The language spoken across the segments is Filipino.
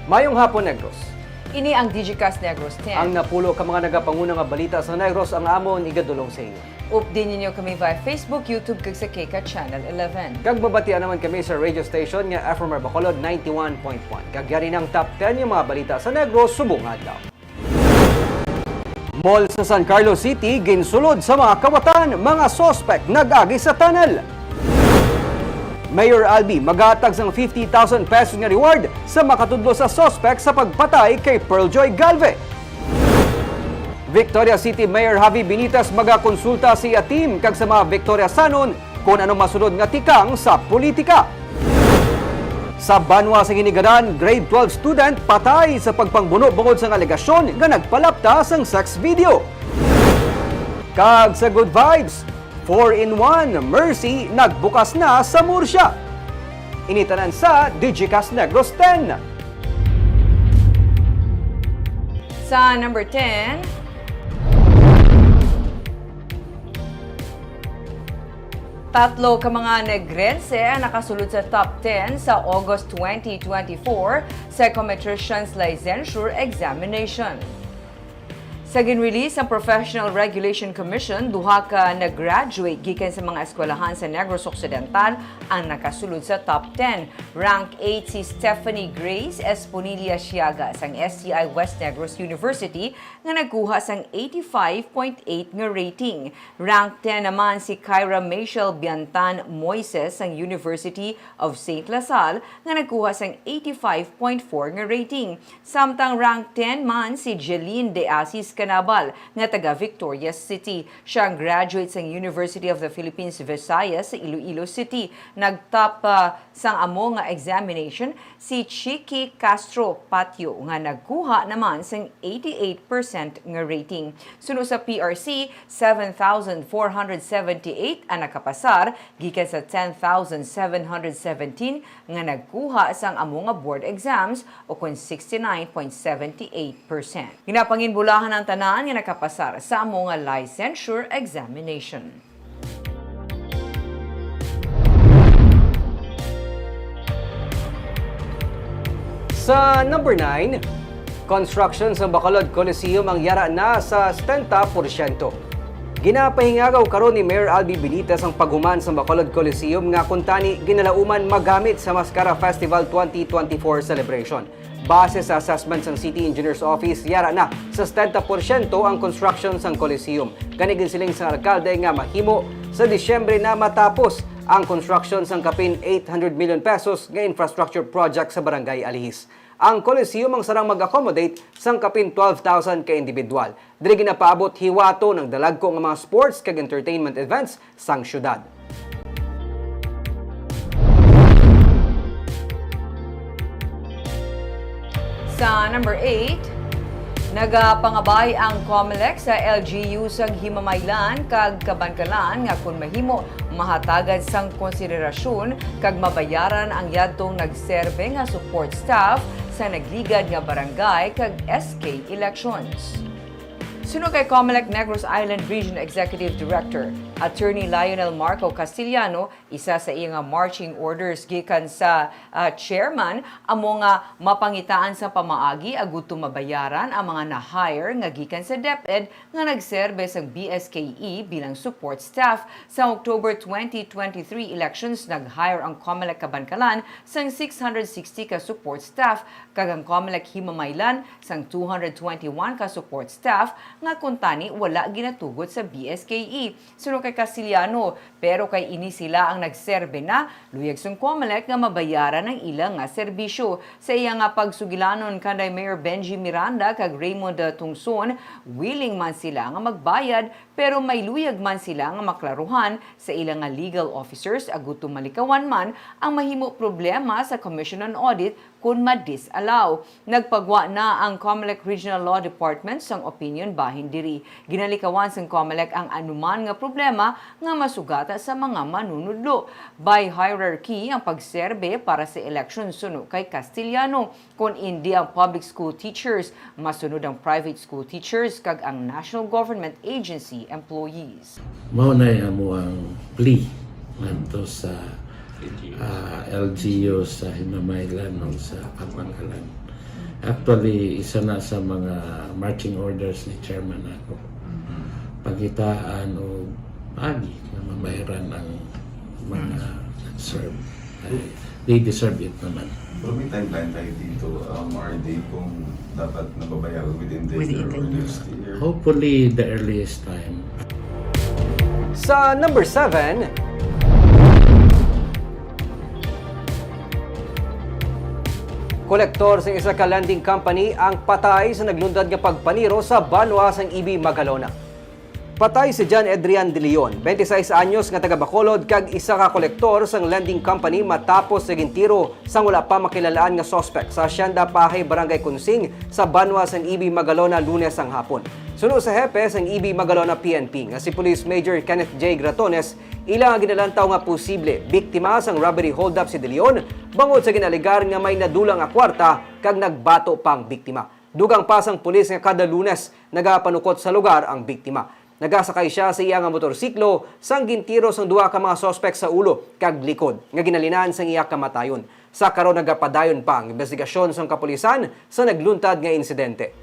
Mayong hapon, Negros. Ini ang Digicast Negros 10. Ang napulo ka mga nagapanguna nga balita sa Negros ang amon igadulong sa iyo. Update ninyo kami via Facebook, YouTube, kag sa KK Channel 11. Kag babatian naman kami sa radio station nga FMR Bacolod 91.1. Kag yari ng top 10 yung mga balita sa Negros subong adlaw. Mall sa San Carlos City ginsulod sa mga kawatan, mga sospek nag-agi sa tunnel. Mayor Albi magatag sang 50,000 pesos nga reward sa makatudlo sa sospek sa pagpatay kay Pearljoy Galve. Victoria City Mayor Javi Benitez magakonsulta siya team kag sa mga Victoria Sanon kung anong masunod nga tikang sa politika. Sa Banwa sa Ginigadan, grade 12 student patay sa pagpangbuno bungod sa alegasyon nga nagpalapta sang sex video. Kag sa Good Vibes, 4-in-1 Mercy nagbukas na sa Murcia. Initanan sa Digicast Negros 10. Sa number 10, tatlo ka mga negrense ang nakasulod sa top 10 sa August 2024 Psychometrician's Licensure Examination. Sa ginrelease ang Professional Regulation Commission, duha ka nag-graduate gikan sa mga eskwelahan sa Negros Occidental ang nakasulod sa top 10. Rank 8 si Stephanie Grace Esponilla Siaga sang STI West Negros University nga nagkuha sang 85.8 nga rating. Rank 10 naman si Kyra Michelle Biantan Moises sang University of St. Lasal nga nagkuha sang 85.4 nga rating. Samtang rank 10 man si Jeline De Asis Canabal nga taga Victoria City. Siya ang graduate sa University of the Philippines Visayas sa Iloilo City. Nagtop sang amo nga examination si Chiki Castro Patio nga nagkuha naman sang 88% nga rating. Sunod sa PRC, 7,478 ang nakapasar gikan sa 10,717 nga nagkuha sang amo nga board exams o kun 69.78%. Ginapanginbulahan ang tanan nga nakapasar sa amo nga licensure examination. Sa number 9, construction sa Bacolod Coliseum ang yara na sa 70%. Ginapahingagaw karon ni Mayor Albi Benitez ang paghuman sa Bacolod Coliseum nga kuntani ginalauman magamit sa Mascara Festival 2024 celebration. Base sa assessment ng City Engineers Office, yara na sa 70% ang construction sa Coliseum. Ganigin siling sa alkalde nga mahimo sa Disyembre na matapos ang construction ng kapin 800 million pesos nga infrastructure project sa Barangay Alihis. Ang Coliseum ang sarang mag-accommodate sang kapin 12,000 ka individual. Diri ginapaabot hiwato ng dalagko nga mga sports kag entertainment events sang syudad. Sa number 8, nagapangabay ang COMELEC sa LGU sang Himamaylan kag Kabankalan nga kun mahimo mahatagad sang konsiderasyon kag mabayaran ang yadtong nagserbe nga support staff sa nagligad nga barangay kag SK elections. Sunod kay COMELEC Negros Island Region Executive Director, Attorney Lionel Marco Castillano, isa sa iyang marching orders gikan sa chairman amo nga mapangitaan sa pamaagi agud mabayaran ang mga na-hire nga gikan sa DepEd nga nagserbe sa BSKE bilang support staff. Sa October 2023 elections, nag-hire ang COMELEC Kabankalan sang 660 ka support staff kag ang COMELEC Himamaylan sang 221 ka support staff nga kuntani wala ginatugot sa BSKE. Sunod kay Castillano, pero kay ini sila ang nagserbe na, luyag sang COMELEC nga mabayaran ang ilang nga serbisyo. Sa iya nga pagsugilanon kanday Mayor Benji Miranda kag Raymond Tungson, willing man sila nga magbayad pero may luyag man sila nga maklaruhan sa ilang nga legal officers agud malikawan man ang mahimo problema sa Commission on Audit kung ma-disallow. Nagpagwa na ang COMELEC Regional Law Department sang opinion bahin diri. Ginalikawan sang COMELEC ang anuman nga problema nga masugata sa mga manunudlo. By hierarchy ang pagserbe para sa election suno kay Castillano. Kung hindi ang public school teachers, masunod ang private school teachers kag ang national government agency employees. Mao na amo ang plea ngadto sa LGU sa Himamaylan o sa Kabankalan Actually, isa na sa mga marching orders ni chairman ako. Pagitaan o pagi na mamayaran ang mga serve. They deserve it naman. Pero may timeline tayo dito, RD, kung dapat nababayaran within the year or next year. Hopefully, the earliest time. Sa number 7, kolektor sa isa ka lending company ang patay sa naglundad nga pagpaniro sa Banwa sang Ibi, Magalona. Patay si John Adrian De Leon, 26 anyos nga taga Bacolod kag isa ka kolektor sang lending company matapos sa gintiro sang wala pa makilalaan nga suspect sa Hacienda Pahay, Barangay Kunsing sa Banwa sang Ibi, Magalona Lunes ang hapon. Sunod sa hepe sang Ibi, Magalona PNP nga si Police Major Kenneth J. Gratones, ilang ginalantaw nga posible biktima sang robbery hold-up si De Leon bangod sa ginaligar nga may nadulang nga kwarta kag nagbato pang biktima. Dugang pasang pulis nga kada Lunes nagapanukot sa lugar ang biktima. Nagasakay siya sa iya nga motorsiklo sang gintiro sang duha ka mga sospek sa ulo kag likod nga ginalinan sang iya kamatayon. Sa karon nagapadayon pa ang investigasyon sang kapulisan sa nagluntad nga insidente.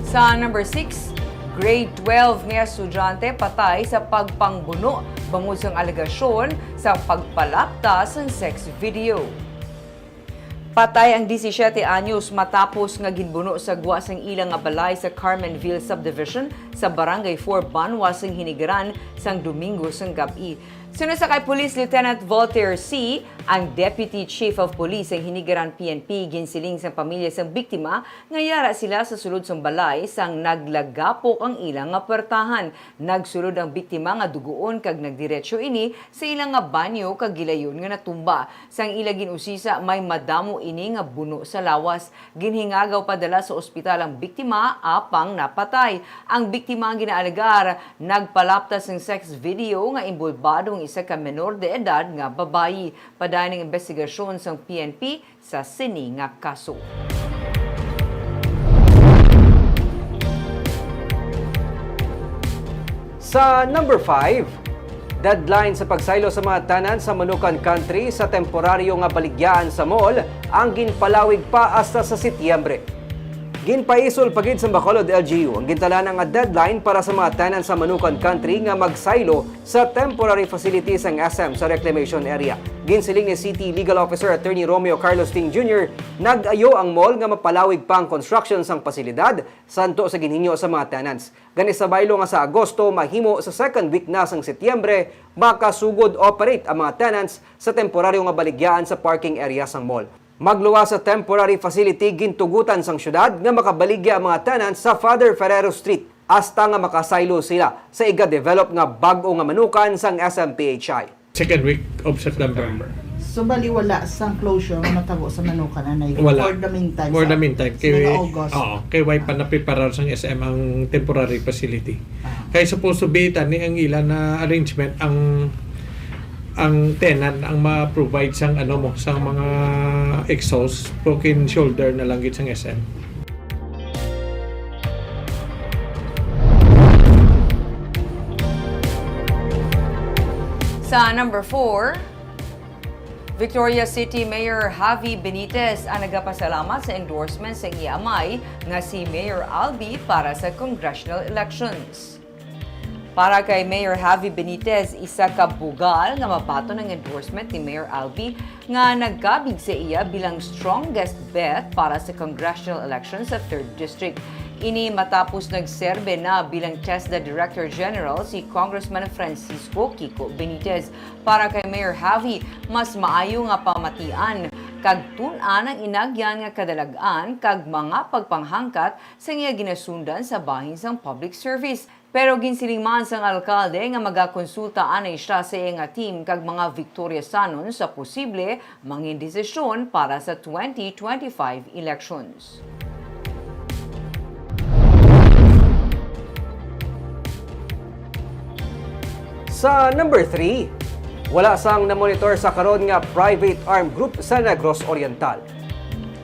Sa number 6, grade 12 nga estudyante patay sa pagpangbuno bangod sang alegasyon sa pagpalapta sa sex video. Patay ang 17 anyos matapos nga ginbuno sa guwa sang ilang nga balay sa Carmenville Subdivision sa Barangay 4 Banwa sang Hinigaran sang Domingo sang gabi. Sunod sa kay Police Lieutenant Voltaire C., ang Deputy Chief of Police ng Hinigaran PNP ginsiling sang pamilya sang biktima nga yara sila sa sulod sang balay sang naglagapok ang ilang nga pertahan. Nagsulod ang biktima nga duguon kag nagdiretso ini sa ilang nga banyo kag gilayon nga natumba. Sang ila ginusisa may madamo ini nga buno sa lawas. Ginhingagaw padala sa ospital ang biktima apang napatay. Ang biktima ang ginaalegar nagpalaptas ng sex video nga involbadong isa ka menor de edad nga babayi. Padayon ng investigasyon sa PNP sa sini nga kaso. Sa number 5, deadline sa pagsaylo sa mga tanan sa Manukan Country sa temporaryo nga baligyaan sa mall ang ginpalawig pa hasta sa Setyembre. Ginpaisol pagid sa Bacolod LGU ang gintalaan nga deadline para sa mga tanan sa Manukan Country nga magsaylo sa temporary facilities ang SM sa reclamation area. Ginsiling ni City Legal Officer Attorney Romeo Carlos Ting Jr. nag-ayo ang mall nga mapalawig pa ang construction sang pasilidad santo sa ginhinyo sa mga tenants. Gani sa baylo nga sa Agosto mahimo sa second week na sang Setyembre makasugod operate ang mga tenants sa temporaryo nga baligyaan sa parking area sang mall. Magluwas sa temporary facility gintugutan sang syudad nga makabaligya ang mga tenants sa Father Ferrero Street hasta nga makasaylo sila sa iga-develop nga bag-o nga manukan sang SMPHI. Second week of September. So bali wala sang closure nga matabo sa Manukan na Wala. for the meantime. For the meantime. Kay August. Kay way pa napiparar sang SM ang temporary facility. Kaya supposed to be tani ang ilan na arrangement ang tenant ang ma-provide sang sang mga exhaust broken shoulder na lang gid sang SM. Sa number 4, Victoria City Mayor Javi Benitez ang nagapasalamat sa endorsement sa iamay nga si Mayor Albi para sa congressional elections. Para kay Mayor Javi Benitez, isa ka bugal nga mabato ng endorsement ni Mayor Albi nga nagkabig sa iya bilang strongest bet para sa congressional elections sa 3rd District. Ini matapos nagserbe na bilang TESDA Director General si Congressman Francisco Kiko Benitez. Para kay Mayor Javi, mas maayo nga pamatian kag tun-an ang inagyan nga kadalagan kag mga pagpanghangkat sa iya ginasundan sa bahin sang public service. Pero ginsiling man sang alkalde nga magakonsulta anay siya sa iya nga team kag mga Victoriasanon sa posible mangin desisyon para sa 2025 elections. Sa number 3, wala sang namonitor sa karon nga private armed group sa Negros Oriental.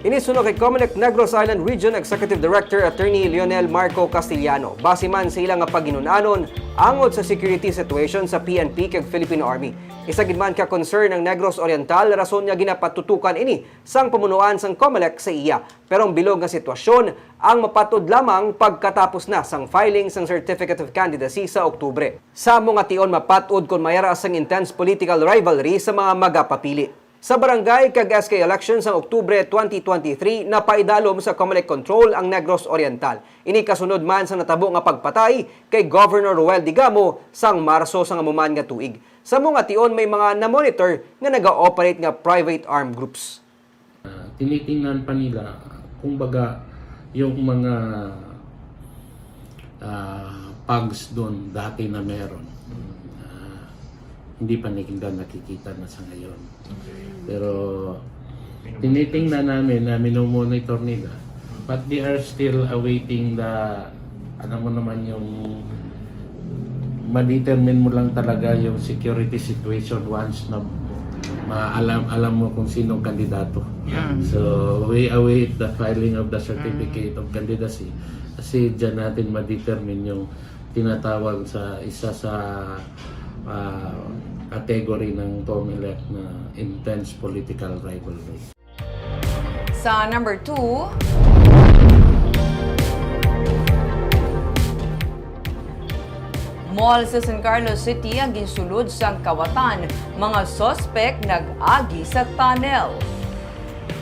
Inisunod kay Comelec Negros Island Region Executive Director Attorney Lionel Marco Castillano. Base man sa ilang paginunanon angod sa security situation sa PNP kag Philippine Army. Isa gid man ka concern ng Negros Oriental rason nga ginapatutukan ini sang pamunuan sang Comelec sa iya. Pero ang bilog nga sitwasyon ang mapatud lamang pagkatapos na sang filing sang Certificate of Candidacy sa Oktubre. Sa mga tion mapatud kon mayara sang intense political rivalry sa mga magapapili. Sa barangay kag SK elections sa Oktubre 2023, napaidalom sa Comelec Control ang Negros Oriental. Ini kasunod man sa natabo nga pagpatay kay Governor Roel Digamo sang Marso sa ngamuman nga tuig. Sa mga tion may mga na-monitor nga naga-operate nga private armed groups. Tinitingnan pa nila kung baga yung mga pugs doon dati na meron. Hindi pa nakikita na sa ngayon. Pero tinitingnan namin na minomonitor nila, but they are still awaiting the, ano mo naman yung ma-determine mo lang talaga yung security situation once na alam mo kung sinong kandidato. So we await the filing of the certificate of candidacy kasi dyan natin ma-determine yung tinatawag sa isa sa category ng Comelec na intense political rivalry. Sa number 2, mall sa San Carlos City ang ginsulod sa kawatan. Mga sospek nag-agi sa tunnel.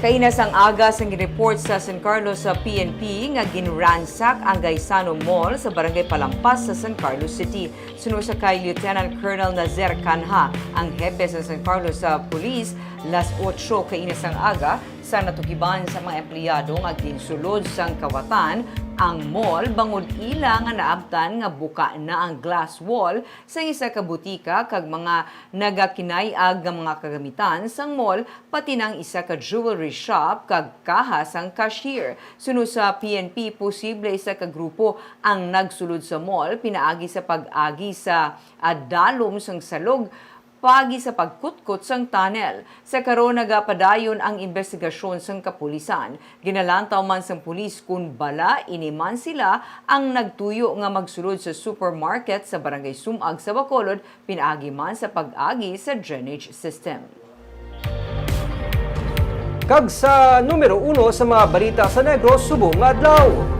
Kainas ang agas ang report sa San Carlos sa PNP nga ginransak ang Gaisano Mall sa Barangay Palampas sa San Carlos City. Sunod sa kay Lieutenant Colonel Nazer Canha, ang hepe sa San Carlos sa Police, las 8 kainas ang aga sa natugiban sa mga empleyado nga ginsulod sang kawatan ang mall bangod ila nga naabtan nga buka na ang glass wall sa isa ka butika kag mga nagakinayag nga mga kagamitan sang mall pati ng isa ka jewelry shop kag kaha sang cashier. Sunod sa PNP, posible isa ka grupo ang nagsulod sa mall pinaagi sa pag-agi sa dalom sang salog pagi sa pagkutkot sang tunnel. Sa karon nagapadayon ang investigasyon sang kapulisan. Ginalantaw man sang pulis kung bala iniman sila ang nagtuyo nga magsulod sa supermarket sa Barangay Sumag sa Bacolod pinaagi man sa pag-agi sa drainage system. Kag sa numero 1 sa mga balita sa Negros subong adlaw.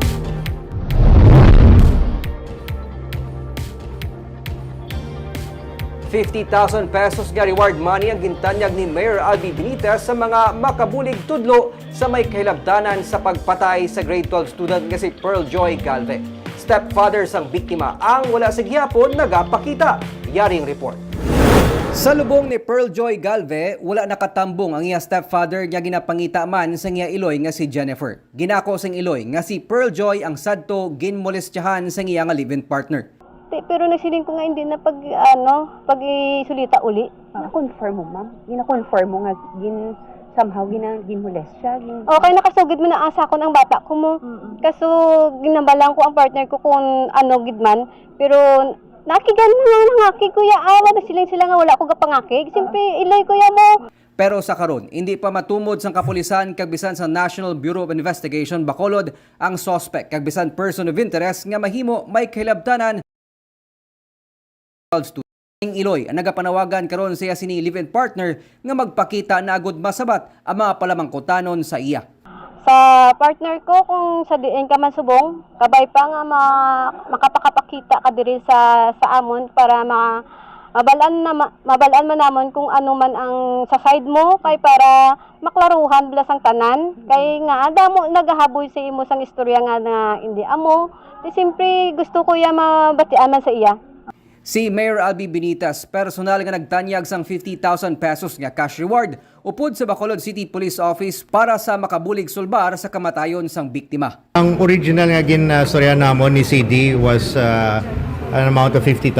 ₱50,000 nga reward money ang gintanyag ni Mayor Albi Benitez sa mga makabulig tudlo sa may kahilabtanan sa pagpatay sa grade 12 student nga si Pearl Joy Galve. Stepfather sang biktima ang wala sa gihapon nagapakita. Yaring report. Sa lubong ni Pearl Joy Galve, wala nakatambong ang iya stepfather nga ginapangita man sa iya iloy nga si Jennifer. Ginako sang iloy nga si Pearl Joy ang sadto ginmolestyahan sa iya nga live-in partner. Pero nagsiling ko nga hindi na pag isulita uli. Na-confirm mo, ma'am? Gina-confirm mo nga somehow ginmolest siya? Okay, nakasugid mo na asa ko ng bata ko mo. Kaso ginambalang ko ang partner ko kung gidman. Pero nakigan mo nga nangaki, kuya. Awa na sila nga wala ko kapangaki. Siyempre, iloy kuya mo. Pero sa karon, hindi pa matumod sang kapulisan kag bisan sa National Bureau of Investigation Bacolod ang suspect kag bisan person of interest nga mahimo may kahilabtanan student. Iloy ang nagapanawagan karon siya sini live-in partner nga magpakita na agud masabat ang mga palamangkutanon sa iya. Sa partner ko, kung sa diin ka man subong, kabay pa nga makapakapakita ka diri sa amon para mabalaan man namon kung ano man ang sa side mo kay para maklaruhan bilas ang tanan kay nga adamo nagahaboy sa imo sang istorya nga na hindi amo. Di simpre gusto ko ya mabatian man sa iya. Si Mayor Albi Benitez, personal nga nagtanyag sang ₱50,000 nga cash reward upod sa Bacolod City Police Office para sa makabulig sulbar sa kamatayon sang biktima. Ang original nga ginastorya namon ni CD was an amount of 50,000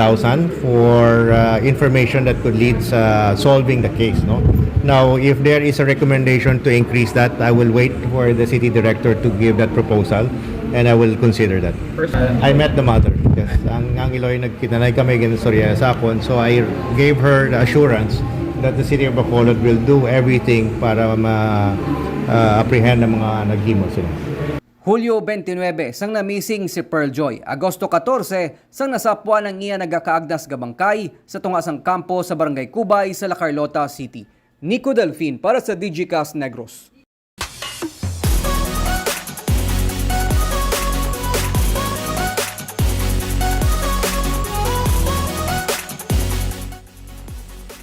for information that could lead sa solving the case. No? Now, if there is a recommendation to increase that, I will wait for the city director to give that proposal and I will consider that. I met the mother. Yes. Ang Iloy nagkitanay kami ginastorya sa akon, so I gave her the assurance that the city of Bacolod will do everything para apprehend ang mga naghimo sila. Hulyo 29, sang namising si Pearl Joy. Agosto 14, sang nasapwa ng iya nagakaagdas gabangkay sa tungasang kampo sa Barangay Cubay sa La Carlota City. Nico Delfin para sa DigiCast Negros.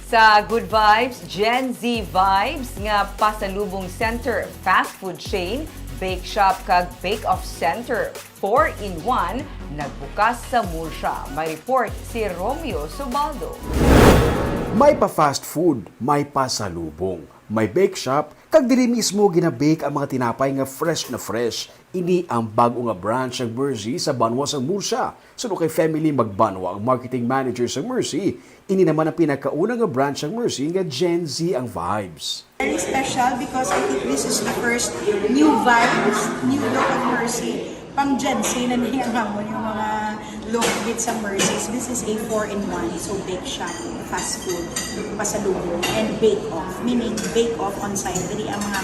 Sa Good Vibes, Gen Z Vibes nga pasalubong center, fast food chain, bake shop kag bake-off center, 4-in-1, nagbukas sa Murcia. May report si Romeo Subaldo. May pa-fast food, may pasalubong, may bake shop, kag diri mismo ginabake ang mga tinapay nga fresh na fresh. Ini ang bago nga branch ng Mercy sa Banwa sa Murcia. Suno kay Family Magbanwa ang marketing manager sa Mercy. Ini naman ang pinakauna nga branch ng Mercy nga Gen Z ang vibes. Very special because I think this is the first new vibes, new look of Mercy. Pang Gen Z na niyamon yung mga look with sa Mercy's. This is a 4-in-1, so bake shop, fast food, pasalubong, and bake off. Meaning bake off on site. Dili ang mga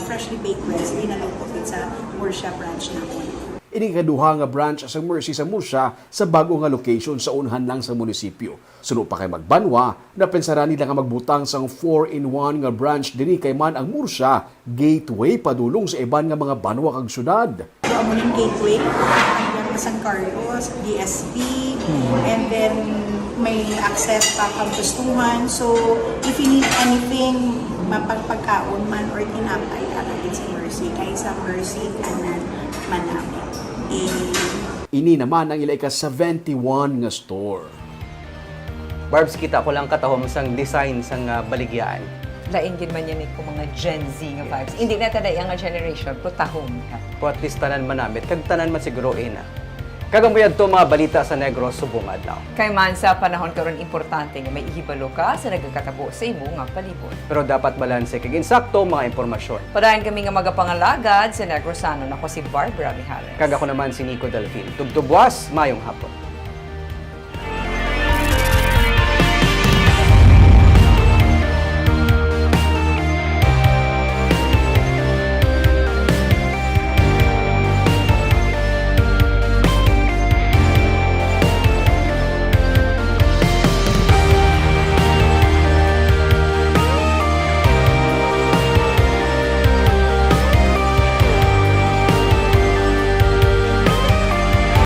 freshly baked breads, di na look with sa Murcia branch namin. Ini kaduha nga branch sa Mercy sa Murcia sa bago nga location sa unhan lang sa munisipyo. Suno pa kay Magbanwa, napensaran nila nga magbutang sang 4-in-1 nga branch diri kay man ang Murcia, gateway padulong sa iban nga mga banwa kag syudad. So, amuning gateway, hanggang San Carlos, DSP, and then may access pa paggustuhan. So, if you need anything, mapagpagkaon man or tinapay, alagin sa Mercy. Kaya sa Mercy, kanan man namin. Ini naman ang ila ika-71 nga store. Barbs, kita ko lang katahom sang design sang baligyaan. Lain gid man yan ko mga Gen Z nga vibes. Hindi na tada yung generation, pero tahong. Po at least tanan manamit, kag tanan man siguro ina. Kagambayad to mga balita sa Negros subong adlaw. Kay man sa panahon karon importante nga may ihibalo ka sa nagakatabo sa imo nga palibot. Pero dapat balanse kag insakto mga impormasyon. Padayon kami nga magapangalagad sa Negrosano. Ako si Barbara Mijares. Kag ako naman si Nico Delfin. Tubtubwas, mayong hapon.